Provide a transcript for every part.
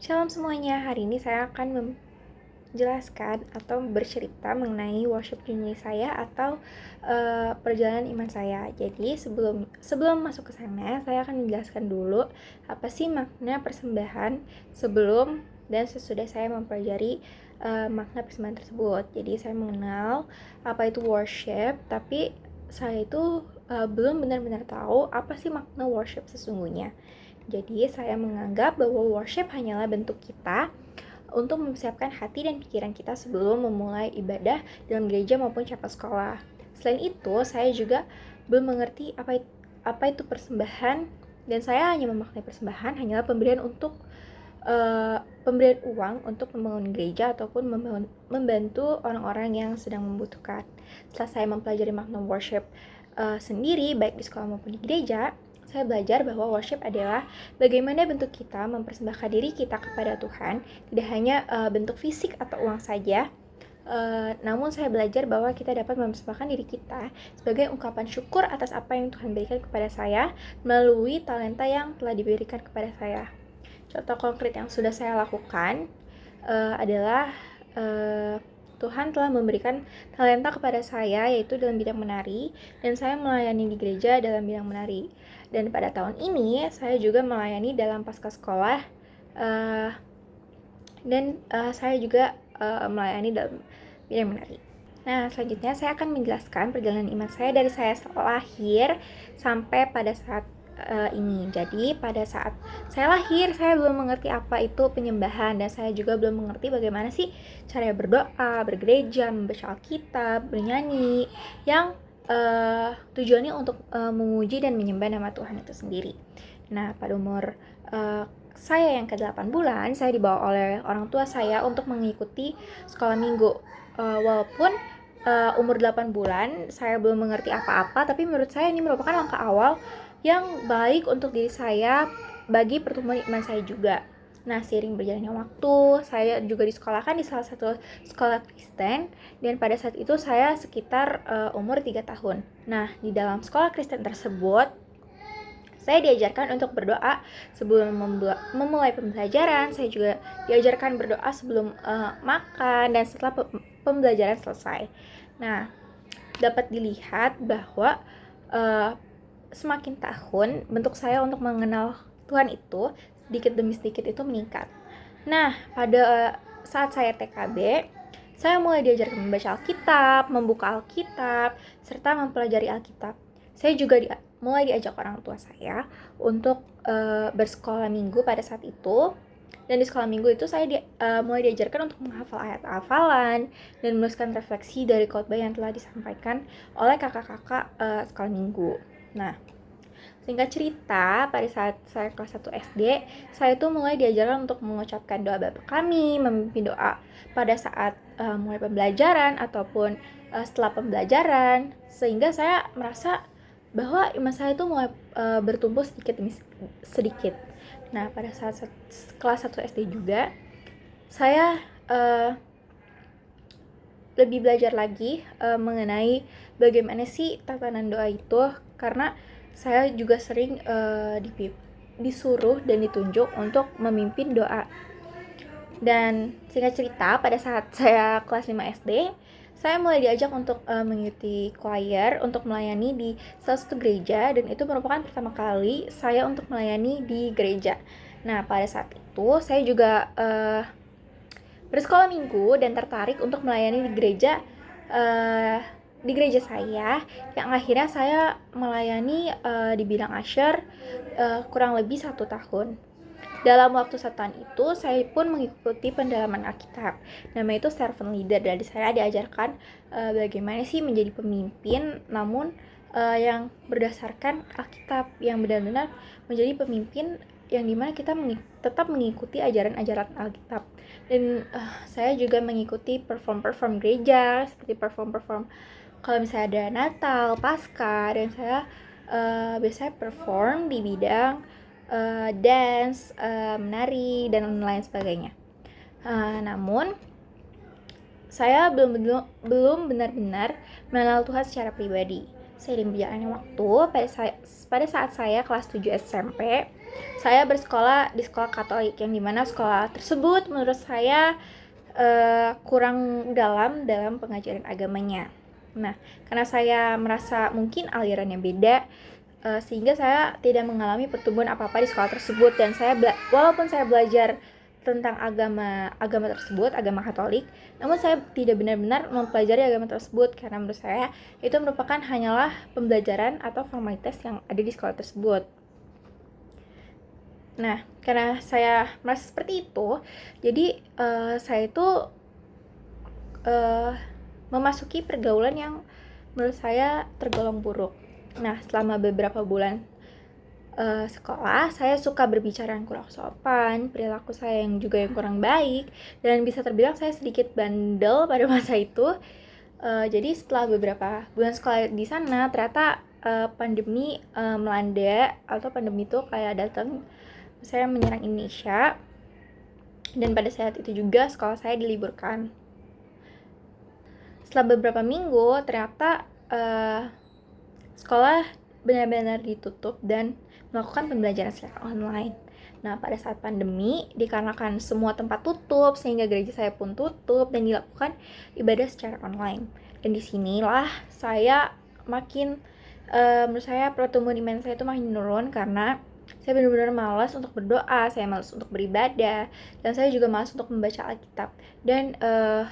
Shalom semuanya, hari ini saya akan menjelaskan atau bercerita mengenai worship journey saya atau perjalanan iman saya. Jadi sebelum masuk ke sana, saya akan menjelaskan dulu apa sih makna persembahan sebelum dan sesudah saya mempelajari makna persembahan tersebut. Jadi saya mengenal apa itu worship, tapi saya itu belum benar-benar tahu apa sih makna worship sesungguhnya. Jadi saya menganggap bahwa worship hanyalah bentuk kita untuk mempersiapkan hati dan pikiran kita sebelum memulai ibadah dalam gereja maupun chapel sekolah. Selain itu, saya juga belum mengerti apa itu persembahan, dan saya hanya memaknai persembahan hanyalah pemberian uang untuk membangun gereja ataupun membantu orang-orang yang sedang membutuhkan. Setelah saya mempelajari makna worship sendiri baik di sekolah maupun di gereja, saya belajar bahwa worship adalah bagaimana bentuk kita mempersembahkan diri kita kepada Tuhan, tidak hanya bentuk fisik atau uang saja. Namun saya belajar bahwa kita dapat mempersembahkan diri kita sebagai ungkapan syukur atas apa yang Tuhan berikan kepada saya melalui talenta yang telah diberikan kepada saya. Contoh konkret yang sudah saya lakukan adalah Tuhan telah memberikan talenta kepada saya, yaitu dalam bidang menari, dan saya melayani di gereja dalam bidang menari. Dan pada tahun ini saya juga melayani dalam pasca sekolah, dan saya juga melayani dalam bidang menari. Nah, selanjutnya saya akan menjelaskan perjalanan iman saya dari saya lahir sampai pada saat ini. Jadi pada saat saya lahir, saya belum mengerti apa itu penyembahan, dan saya juga belum mengerti bagaimana sih cara berdoa, bergereja, membaca Alkitab, bernyanyi, yang tujuannya untuk memuji dan menyembah nama Tuhan itu sendiri. Nah, pada umur saya yang ke-8 bulan, saya dibawa oleh orang tua saya untuk mengikuti sekolah minggu. Walaupun umur 8 bulan, saya belum mengerti apa-apa, tapi menurut saya ini merupakan langkah awal yang baik untuk diri saya bagi pertumbuhan iman saya juga. Nah, seiring berjalannya waktu, saya juga disekolahkan di salah satu sekolah Kristen, dan pada saat itu saya sekitar umur 3 tahun. Nah, di dalam sekolah Kristen tersebut, saya diajarkan untuk berdoa sebelum memulai pembelajaran. Saya juga diajarkan berdoa sebelum makan dan setelah pembelajaran selesai. Nah, dapat dilihat bahwa semakin tahun bentuk saya untuk mengenal Tuhan itu sedikit demi sedikit itu meningkat. Nah, pada saat saya TKB, saya mulai diajarkan membaca Alkitab, membuka Alkitab, serta mempelajari Alkitab. Saya juga mulai diajak orang tua saya untuk bersekolah minggu pada saat itu. Dan di sekolah minggu itu saya mulai diajarkan untuk menghafal ayat-hafalan dan menuliskan refleksi dari khotbah yang telah disampaikan oleh kakak-kakak sekolah minggu. Nah, singkat cerita, pada saat saya kelas 1 SD, saya tuh mulai diajarkan untuk mengucapkan doa Bapa Kami, memimpin doa pada saat mulai pembelajaran ataupun setelah pembelajaran, sehingga saya merasa bahwa iman saya itu mulai bertumbuh sedikit demi sedikit. Nah, pada saat kelas 1 SD juga, saya lebih belajar lagi mengenai bagaimana sih tatanan doa itu, karena saya juga sering disuruh dan ditunjuk untuk memimpin doa. Dan singkat cerita, pada saat saya kelas 5 SD, saya mulai diajak untuk mengikuti choir untuk melayani di salah satu gereja, dan itu merupakan pertama kali saya untuk melayani di gereja. Nah, pada saat itu saya juga bersekolah minggu dan tertarik untuk melayani di gereja saya, yang akhirnya saya melayani di bidang usher kurang lebih 1 tahun. Dalam waktu 1 tahun itu, saya pun mengikuti pendalaman Alkitab. Nama itu servant leader, dan saya diajarkan bagaimana sih menjadi pemimpin, namun yang berdasarkan Alkitab, yang benar-benar menjadi pemimpin yang dimana kita tetap mengikuti ajaran-ajaran Alkitab. Dan saya juga mengikuti perform gereja, seperti perform kalau misalnya ada Natal, Paskah, dan saya biasanya perform di bidang dance, menari, dan lain sebagainya. Namun saya belum benar-benar mengenal Tuhan secara pribadi. Seiring berjalannya waktu, pada saat saya kelas 7 SMP, saya bersekolah di sekolah Katolik, yang dimana sekolah tersebut menurut saya kurang dalam pengajaran agamanya. Nah, karena saya merasa mungkin alirannya beda, sehingga saya tidak mengalami pertumbuhan apa-apa di sekolah tersebut. Dan saya walaupun saya belajar tentang agama tersebut, agama Katolik, namun saya tidak benar-benar mempelajari agama tersebut, karena menurut saya itu merupakan hanyalah pembelajaran atau formalitas yang ada di sekolah tersebut. Nah, karena saya merasa seperti itu, jadi saya itu memasuki pergaulan yang menurut saya tergolong buruk. Nah, selama beberapa bulan sekolah, saya suka berbicara yang kurang sopan, perilaku saya yang juga yang kurang baik, dan bisa terbilang saya sedikit bandel pada masa itu. Jadi setelah beberapa bulan sekolah di sana, ternyata pandemi melanda, atau pandemi itu kayak datang, saya menyerang Indonesia, dan pada saat itu juga sekolah saya diliburkan. Setelah beberapa minggu, ternyata sekolah benar-benar ditutup dan melakukan pembelajaran secara online. Nah, pada saat pandemi, dikarenakan semua tempat tutup, sehingga gereja saya pun tutup dan dilakukan ibadah secara online. Dan disinilah saya makin, menurut saya pertumbuhan iman saya itu makin menurun, karena saya benar-benar malas untuk berdoa, saya malas untuk beribadah, dan saya juga malas untuk membaca Alkitab dan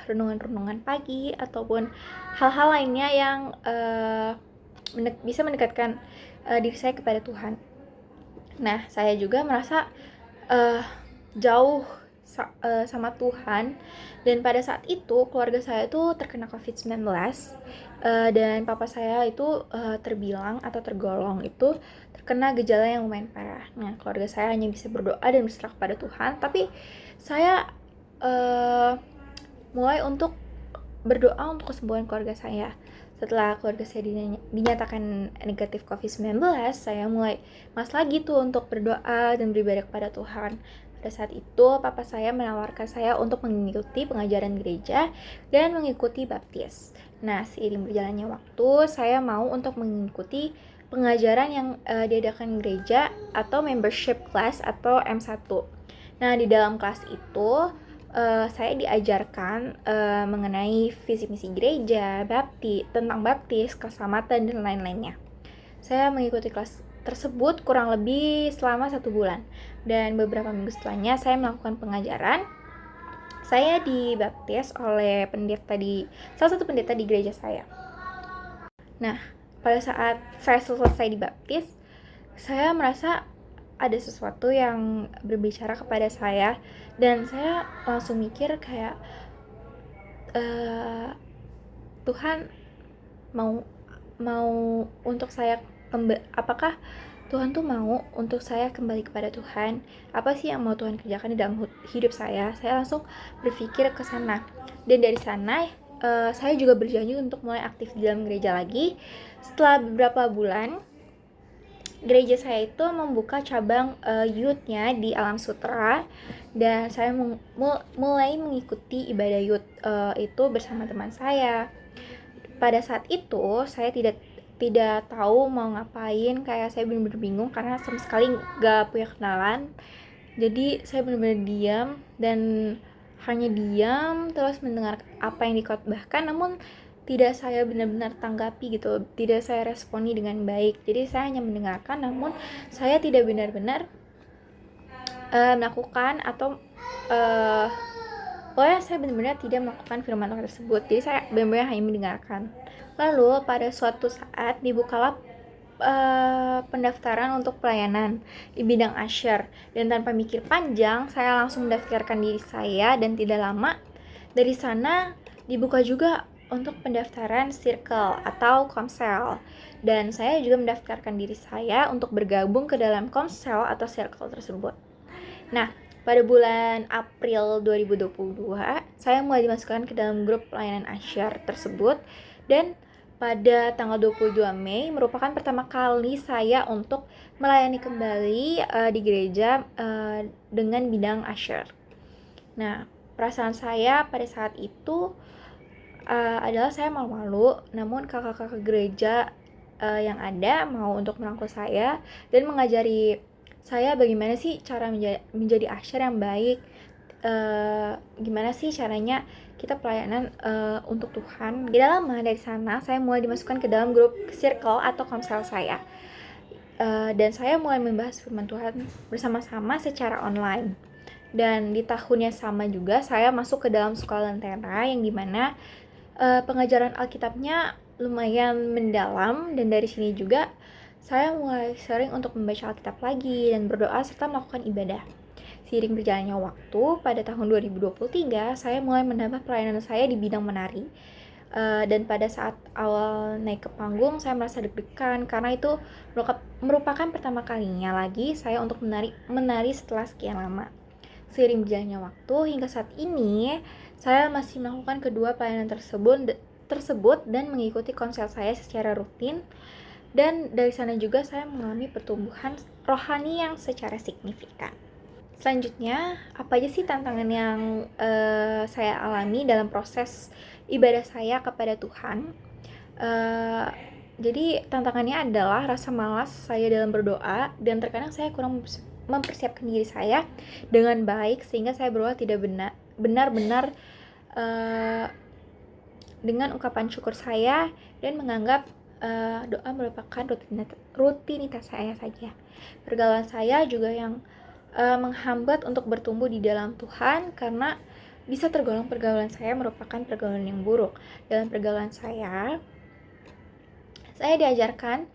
renungan-renungan pagi ataupun hal-hal lainnya yang bisa mendekatkan diri saya kepada Tuhan. Nah, saya juga merasa jauh sama Tuhan, dan pada saat itu keluarga saya itu terkena COVID-19, dan papa saya itu terbilang atau tergolong itu terkena gejala yang lumayan parah. Nah, keluarga saya hanya bisa berdoa dan berserah kepada Tuhan, tapi saya mulai untuk berdoa untuk kesembuhan keluarga saya. Setelah keluarga saya dinyatakan negatif COVID-19, saya mulai lagi tuh untuk berdoa dan beribadah kepada Tuhan. Pada saat itu, papa saya menawarkan saya untuk mengikuti pengajaran gereja dan mengikuti baptis. Nah, seiring berjalannya waktu, saya mau untuk mengikuti pengajaran yang diadakan gereja atau membership class atau M1. Nah, di dalam kelas itu saya diajarkan mengenai visi misi gereja, tentang baptis, keselamatan, dan lain-lainnya. Saya mengikuti kelas tersebut kurang lebih selama 1 bulan, dan beberapa minggu setelahnya saya melakukan pengajaran. Saya dibaptis oleh salah satu pendeta di gereja saya. Nah, pada saat saya selesai dibaptis, saya merasa ada sesuatu yang berbicara kepada saya, dan saya langsung mikir kayak Tuhan mau untuk saya apakah Tuhan tuh mau untuk saya kembali kepada Tuhan? Apa sih yang mau Tuhan kerjakan di dalam hidup saya? Saya langsung berpikir ke sana, dan dari sana saya juga berjanji untuk mulai aktif di dalam gereja lagi. Setelah beberapa bulan, gereja saya itu membuka cabang youth-nya di Alam Sutra, dan saya mulai mengikuti ibadah youth itu bersama teman saya. Pada saat itu saya tidak tahu mau ngapain, kayak saya benar-benar bingung karena sama sekali gak punya kenalan. Jadi saya benar-benar diam, dan hanya diam terus mendengar apa yang dikhotbahkan, namun tidak saya benar-benar tanggapi gitu, tidak saya responi dengan baik. Jadi saya hanya mendengarkan, namun saya tidak benar-benar melakukan atau pokoknya saya benar-benar tidak melakukan firman Tuhan tersebut. Jadi saya benar-benar hanya mendengarkan. Lalu pada suatu saat dibukalah pendaftaran untuk pelayanan di bidang Usher, dan tanpa mikir panjang saya langsung mendaftarkan diri saya, dan tidak lama dari sana dibuka juga untuk pendaftaran circle atau komsel, dan saya juga mendaftarkan diri saya untuk bergabung ke dalam komsel atau circle tersebut. Nah, pada bulan April 2022 saya mulai dimasukkan ke dalam grup pelayanan Usher tersebut, dan pada tanggal 22 Mei merupakan pertama kali saya untuk melayani kembali di gereja dengan bidang Usher. Nah, perasaan saya pada saat itu adalah saya malu-malu, namun kakak-kakak gereja yang ada mau untuk merangkul saya dan mengajari saya bagaimana sih cara menjadi asyar yang baik, gimana sih caranya kita pelayanan untuk Tuhan. Gak lama dari sana saya mulai dimasukkan ke dalam grup circle atau komsel saya, dan saya mulai membahas firman Tuhan bersama-sama secara online. Dan di tahun yang sama juga saya masuk ke dalam sekolah lentera yang dimana pengajaran Alkitabnya lumayan mendalam, dan dari sini juga saya mulai sering untuk membaca Alkitab lagi dan berdoa serta melakukan ibadah. Seiring berjalannya waktu, pada tahun 2023 saya mulai menambah pelayanan saya di bidang menari. Dan pada saat awal naik ke panggung saya merasa deg-degan karena itu merupakan pertama kalinya lagi saya untuk menari setelah sekian lama. Seiring berjalannya waktu hingga saat ini saya masih melakukan kedua pelayanan tersebut dan mengikuti konsel saya secara rutin, dan dari sana juga saya mengalami pertumbuhan rohani yang secara signifikan. Selanjutnya, apa aja sih tantangan yang saya alami dalam proses ibadah saya kepada Tuhan? Jadi tantangannya adalah rasa malas saya dalam berdoa, dan terkadang saya kurang mempersiapkan diri saya dengan baik sehingga saya berdoa tidak benar-benar dengan ungkapan syukur saya dan menganggap doa merupakan rutinitas saya saja. Pergaulan saya juga yang menghambat untuk bertumbuh di dalam Tuhan, karena bisa tergolong pergaulan saya merupakan pergaulan yang buruk. Dalam pergaulan saya diajarkan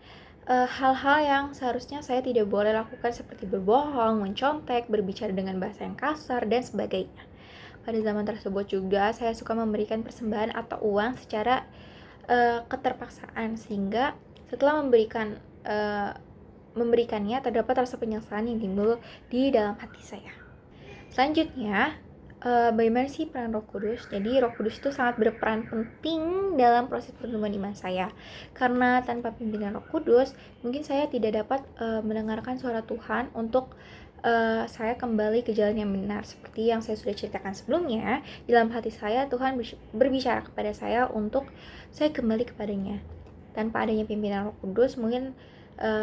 hal-hal yang seharusnya saya tidak boleh lakukan, seperti berbohong, mencontek, berbicara dengan bahasa yang kasar, dan sebagainya. Pada zaman tersebut juga saya suka memberikan persembahan atau uang secara keterpaksaan, sehingga setelah memberikannya terdapat rasa penyesalan yang timbul di dalam hati saya. Selanjutnya, bagaimana sih peran Roh Kudus? Jadi Roh Kudus itu sangat berperan penting dalam proses pertumbuhan iman saya, karena tanpa pimpinan Roh Kudus mungkin saya tidak dapat mendengarkan suara Tuhan untuk saya kembali ke jalan yang benar. Seperti yang saya sudah ceritakan sebelumnya, dalam hati saya Tuhan berbicara kepada saya untuk saya kembali kepadanya. Tanpa adanya pimpinan Roh Kudus mungkin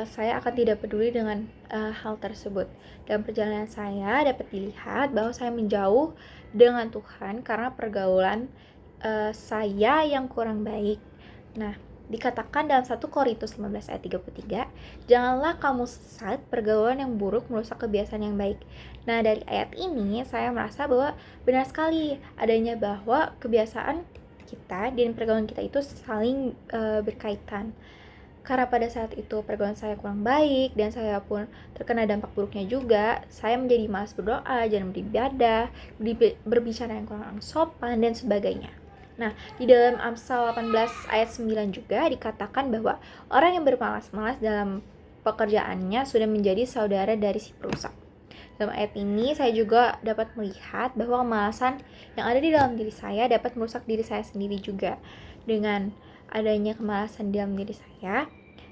saya akan tidak peduli dengan hal tersebut. Dalam perjalanan saya dapat dilihat bahwa saya menjauh dengan Tuhan karena pergaulan saya yang kurang baik. Nah, dikatakan dalam 1 Korintus 15 ayat 33, janganlah kamu sesat, pergaulan yang buruk merusak kebiasaan yang baik. Nah, dari ayat ini saya merasa bahwa benar sekali adanya bahwa kebiasaan kita dan pergaulan kita itu saling berkaitan. Karena pada saat itu pergaulan saya kurang baik dan saya pun terkena dampak buruknya juga, saya menjadi malas berdoa, jarang beribadah, berbicara yang kurang sopan, dan sebagainya. Nah, di dalam Amsal 18 ayat 9 juga dikatakan bahwa orang yang bermalas-malas dalam pekerjaannya sudah menjadi saudara dari si perusak. Dalam ayat ini saya juga dapat melihat bahwa kemalasan yang ada di dalam diri saya dapat merusak diri saya sendiri juga. Dengan adanya kemalasan di dalam diri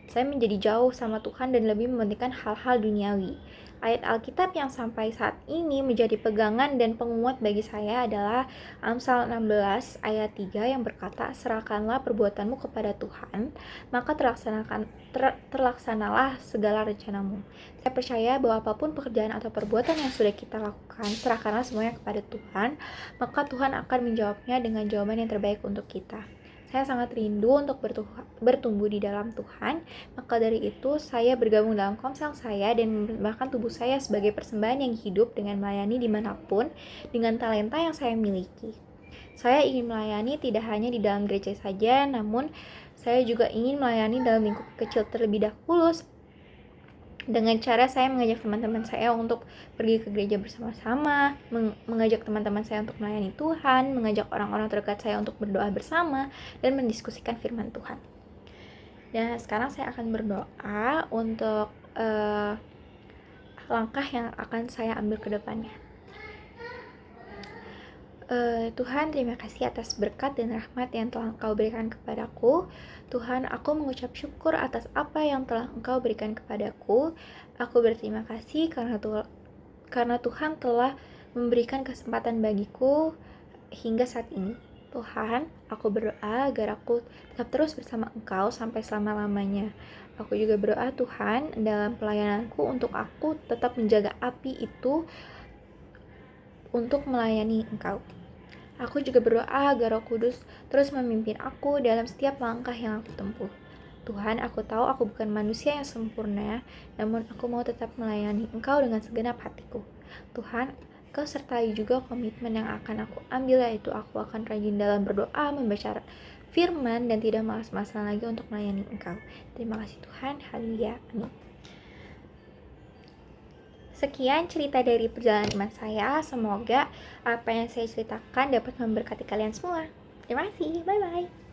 saya menjadi jauh sama Tuhan dan lebih mementingkan hal-hal duniawi. Ayat Alkitab yang sampai saat ini menjadi pegangan dan penguat bagi saya adalah Amsal 16 ayat 3 yang berkata, serahkanlah perbuatanmu kepada Tuhan, maka terlaksanalah segala rencanamu. Saya percaya bahwa apapun pekerjaan atau perbuatan yang sudah kita lakukan, serahkanlah semuanya kepada Tuhan, maka Tuhan akan menjawabnya dengan jawaban yang terbaik untuk kita. Saya sangat rindu untuk bertumbuh di dalam Tuhan, maka dari itu saya bergabung dalam komsel saya dan mempersembahkan tubuh saya sebagai persembahan yang hidup dengan melayani dimanapun dengan talenta yang saya miliki. Saya ingin melayani tidak hanya di dalam gereja saja, namun saya juga ingin melayani dalam lingkup kecil terlebih dahulu, dengan cara saya mengajak teman-teman saya untuk pergi ke gereja bersama-sama, mengajak teman-teman saya untuk melayani Tuhan, mengajak orang-orang terdekat saya untuk berdoa bersama, dan mendiskusikan firman Tuhan. Dan sekarang saya akan berdoa untuk langkah yang akan saya ambil ke depannya. Tuhan, terima kasih atas berkat dan rahmat yang telah Engkau berikan kepadaku. Tuhan, aku mengucap syukur atas apa yang telah Engkau berikan kepadaku. Aku berterima kasih karena Tuhan telah memberikan kesempatan bagiku hingga saat ini. Tuhan, aku berdoa agar aku tetap terus bersama Engkau sampai selama-lamanya. Aku juga berdoa Tuhan, dalam pelayananku untuk aku tetap menjaga api itu untuk melayani Engkau. Aku juga berdoa agar Roh Kudus terus memimpin aku dalam setiap langkah yang aku tempuh. Tuhan, aku tahu aku bukan manusia yang sempurna, namun aku mau tetap melayani Engkau dengan segenap hatiku. Tuhan, Kau sertai juga komitmen yang akan aku ambil, yaitu aku akan rajin dalam berdoa, membaca firman, dan tidak malas-malasan lagi untuk melayani Engkau. Terima kasih Tuhan, haleluya, amin. Sekian cerita dari perjalanan iman saya. Semoga apa yang saya ceritakan dapat memberkati kalian semua. Terima kasih, bye-bye.